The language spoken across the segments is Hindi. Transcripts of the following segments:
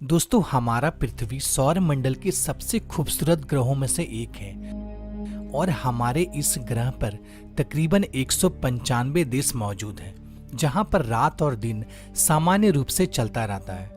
दोस्तों, हमारा पृथ्वी सौर मंडल के सबसे खूबसूरत ग्रहों में से एक है और हमारे इस ग्रह पर तकरीबन 195 देश मौजूद हैं, जहां पर रात और दिन सामान्य रूप से चलता रहता है।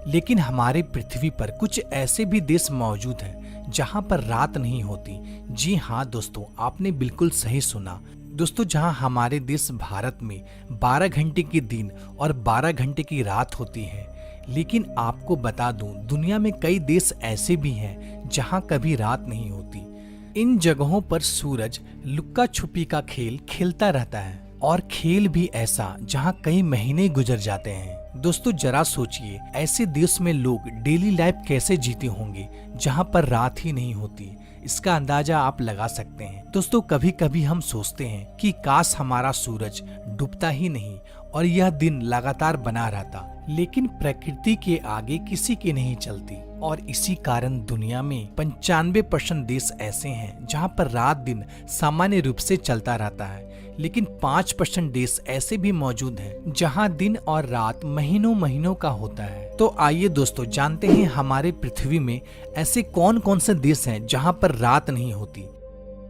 लेकिन हमारे पृथ्वी पर कुछ ऐसे भी देश मौजूद हैं जहां पर रात नहीं होती। जी हाँ दोस्तों, आपने बिल्कुल सही सुना। दोस्तों, जहां हमारे देश भारत में 12 घंटे की दिन और 12 घंटे की रात होती है, लेकिन आपको बता दूं, दुनिया में कई देश ऐसे भी हैं जहां कभी रात नहीं होती। इन जगहों पर सूरज लुक्का छुपी का खेल खेलता रहता है और खेल भी ऐसा जहां कई महीने गुजर जाते हैं। दोस्तों, जरा सोचिए, ऐसे देश में लोग डेली लाइफ कैसे जीते होंगे जहां पर रात ही नहीं होती। इसका अंदाजा आप लगा सकते हैं। दोस्तों, कभी कभी हम सोचते हैं कि काश हमारा सूरज डूबता ही नहीं और यह दिन लगातार बना रहता, लेकिन प्रकृति के आगे किसी की नहीं चलती और इसी कारण दुनिया में 95% देश ऐसे हैं जहां पर रात दिन सामान्य रूप से चलता रहता है, लेकिन 5% देश ऐसे भी मौजूद हैं जहां दिन और रात महीनों महीनों का होता है। तो आइए दोस्तों, जानते हैं हमारे पृथ्वी में ऐसे कौन कौन से देश हैं जहां पर रात नहीं होती।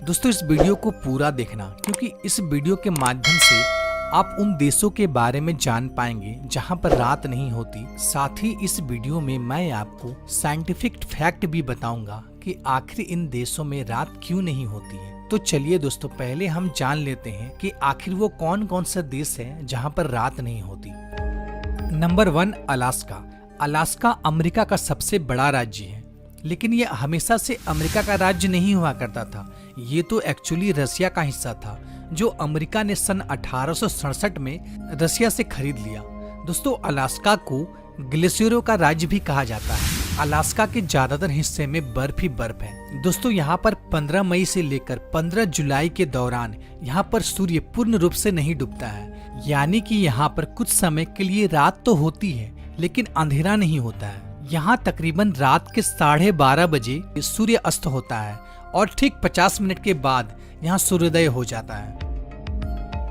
दोस्तों, इस वीडियो को पूरा देखना, क्योंकि इस वीडियो के माध्यम से आप उन देशों के बारे में जान पाएंगे जहां पर रात नहीं होती। साथ ही इस वीडियो में मैं आपको साइंटिफिक फैक्ट भी बताऊंगा कि आखिर इन देशों में रात क्यों नहीं होती है। तो चलिए दोस्तों, पहले हम जान लेते हैं कि आखिर वो कौन कौन से देश हैं जहां पर रात नहीं होती। Number 1, Alaska. अलास्का अमेरिका का सबसे बड़ा राज्य है, लेकिन यह हमेशा से अमेरिका का राज्य नहीं हुआ करता था। ये तो एक्चुअली रसिया का हिस्सा था, जो अमेरिका ने सन 1867 में रसिया से खरीद लिया। दोस्तों, अलास्का को ग्लेशियरों का राज्य भी कहा जाता है। अलास्का के ज्यादातर हिस्से में बर्फ ही बर्फ है। दोस्तों, यहाँ पर 15 मई से लेकर 15 जुलाई के दौरान यहाँ पर सूर्य पूर्ण रूप से नहीं डूबता है, यानी कि यहाँ पर कुछ समय के लिए रात तो होती है लेकिन अंधेरा नहीं होता है। यहाँ तकरीबन रात के 12:30 बजे सूर्य अस्त होता है और ठीक 50 मिनट के बाद यहाँ सूर्योदय हो जाता है।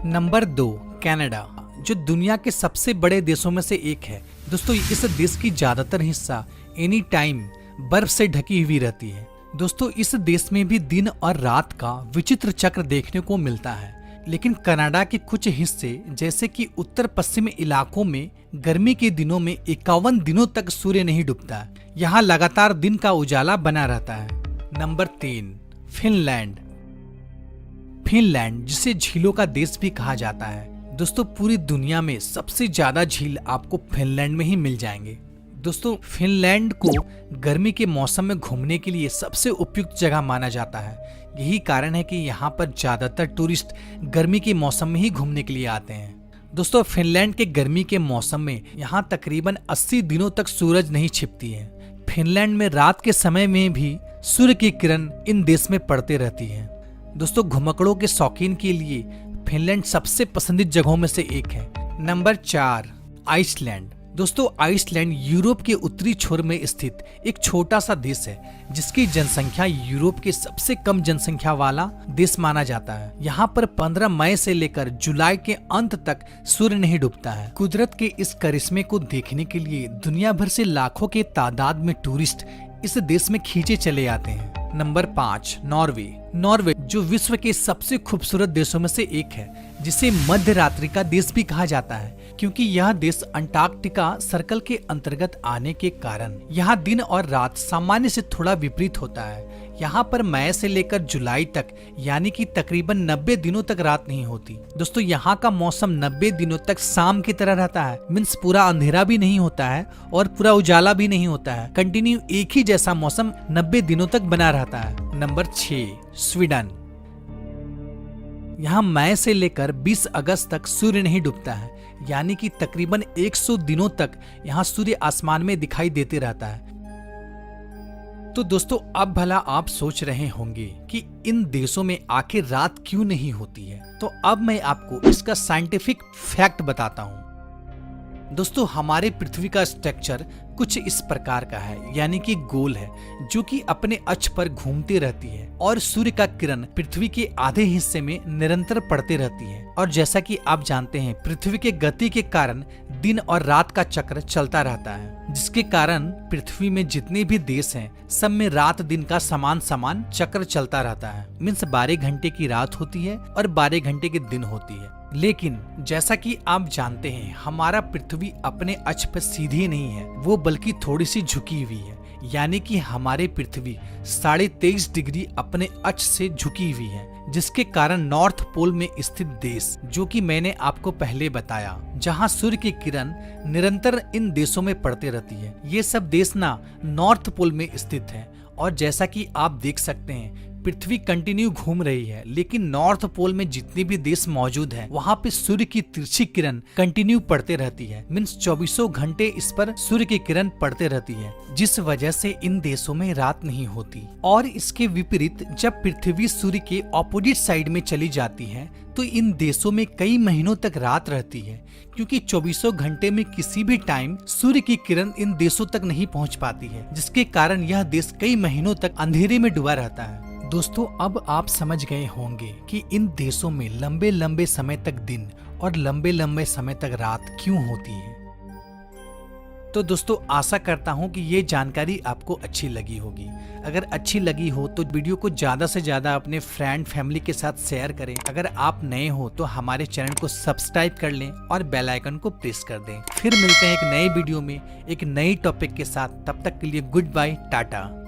नंबर 2, कनाडा, जो दुनिया के सबसे बड़े देशों में से एक है। दोस्तों, इस देश की ज्यादातर हिस्सा एनी टाइम बर्फ से ढकी हुई रहती है। दोस्तों, इस देश में भी दिन और रात का विचित्र चक्र देखने को मिलता है, लेकिन कनाडा के कुछ हिस्से जैसे कि उत्तर पश्चिम इलाकों में गर्मी के दिनों में 51 दिनों तक सूर्य नहीं डूबता। यहाँ लगातार दिन का उजाला बना रहता है। Number 3, Finland. फिनलैंड, जिसे झीलों का देश भी कहा जाता है। दोस्तों, पूरी दुनिया में सबसे ज्यादा झील आपको फिनलैंड में ही मिल जाएंगे। दोस्तों, फिनलैंड को गर्मी के मौसम में घूमने के लिए सबसे उपयुक्त जगह माना जाता है। यही कारण है कि यहाँ पर ज्यादातर टूरिस्ट गर्मी के मौसम में ही घूमने के लिए आते हैं। दोस्तों, फिनलैंड के गर्मी के मौसम में यहाँ तकरीबन 80 दिनों तक सूरज नहीं छिपती है। फिनलैंड में रात के समय में भी सूर्य की किरण इन देश में पड़ते रहती है। दोस्तों, घुमक्कड़ों के शौकीन के लिए फिनलैंड सबसे पसंदीदा जगहों में से एक है। Number 4, Iceland. दोस्तों, आइसलैंड यूरोप के उत्तरी छोर में स्थित एक छोटा सा देश है, जिसकी जनसंख्या यूरोप के सबसे कम जनसंख्या वाला देश माना जाता है। यहाँ पर 15 मई से लेकर जुलाई के अंत तक सूर्य नहीं डूबता है। कुदरत के इस करिश्मे को देखने के लिए दुनिया भर से लाखों के तादाद में टूरिस्ट इस देश में खींचे चले आते हैं। Number 5, Norway. नॉर्वे, जो विश्व के सबसे खूबसूरत देशों में से एक है, जिसे मध्य रात्रि का देश भी कहा जाता है, क्योंकि यह देश अंटार्कटिका सर्कल के अंतर्गत आने के कारण यहाँ दिन और रात सामान्य से थोड़ा विपरीत होता है। यहाँ पर मई से लेकर जुलाई तक, यानी कि तकरीबन 90 दिनों तक रात नहीं होती। दोस्तों, यहाँ का मौसम 90 दिनों तक शाम की तरह रहता है। मीन्स पूरा अंधेरा भी नहीं होता है और पूरा उजाला भी नहीं होता है। कंटिन्यू एक ही जैसा मौसम 90 दिनों तक बना रहता है। Number 6, Sweden. यहाँ मई से लेकर 20 अगस्त तक सूर्य नहीं डूबता है, यानी कि तकरीबन 100 दिनों तक यहाँ सूर्य आसमान में दिखाई देते रहता है। तो दोस्तों, अब भला आप सोच रहे होंगे कि इन देशों में आखिर रात क्यों नहीं होती है। तो अब मैं आपको इसका साइंटिफिक फैक्ट बताता हूँ। दोस्तों, हमारे पृथ्वी का स्ट्रक्चर कुछ इस प्रकार का है, यानी कि गोल है, जो कि अपने अक्ष पर घूमती रहती है और सूर्य का किरण पृथ्वी के आधे हिस्से में निरंतर पड़ते रहती है। और जैसा कि आप जानते हैं, पृथ्वी के गति के कारण दिन और रात का चक्र चलता रहता है, जिसके कारण पृथ्वी में जितने भी देश हैं, सब में रात दिन का समान समान चक्र चलता रहता है। मीन्स 12 घंटे की रात होती है और 12 घंटे की दिन होती है। लेकिन जैसा कि आप जानते हैं, हमारा पृथ्वी अपने अक्ष पर सीधी नहीं है, वो बल्कि थोड़ी सी झुकी हुई है, यानी कि हमारे पृथ्वी 23.5 डिग्री अपने अक्ष से झुकी हुई है, जिसके कारण नॉर्थ पोल में स्थित देश, जो कि मैंने आपको पहले बताया, जहां सूर्य की किरण निरंतर इन देशों में पड़ती रहती है, ये सब देश ना नॉर्थ पोल में स्थित है। और जैसा कि आप देख सकते हैं, पृथ्वी कंटिन्यू घूम रही है, लेकिन नॉर्थ पोल में जितने भी देश मौजूद हैं, वहाँ पे सूर्य की तिरछी किरण कंटिन्यू पड़ते रहती है। मीन्स 24 घंटे इस पर सूर्य की किरण पड़ते रहती है, जिस वजह से इन देशों में रात नहीं होती। और इसके विपरीत जब पृथ्वी सूर्य के ऑपोजिट साइड में चली जाती है, तो इन देशों में कई महीनों तक रात रहती है, क्योंकि 24 घंटे में किसी भी टाइम सूर्य की किरण इन देशों तक नहीं पहुंच पाती है, जिसके कारण यह देश कई महीनों तक अंधेरे में डूबा रहता है। दोस्तों, अब आप समझ गए होंगे कि इन देशों में लंबे लंबे समय तक दिन और लंबे लंबे समय तक रात क्यों होती है। तो दोस्तों, आशा करता हूं कि ये जानकारी आपको अच्छी लगी होगी। अगर अच्छी लगी हो तो वीडियो को ज्यादा से ज्यादा अपने फ्रेंड फैमिली के साथ शेयर करें। अगर आप नए हो तो हमारे चैनल को सब्सक्राइब कर लें और बेल आइकन को प्रेस कर दें। फिर मिलते हैं एक नए वीडियो में एक नई टॉपिक के साथ। तब तक के लिए गुड बाय, टाटा।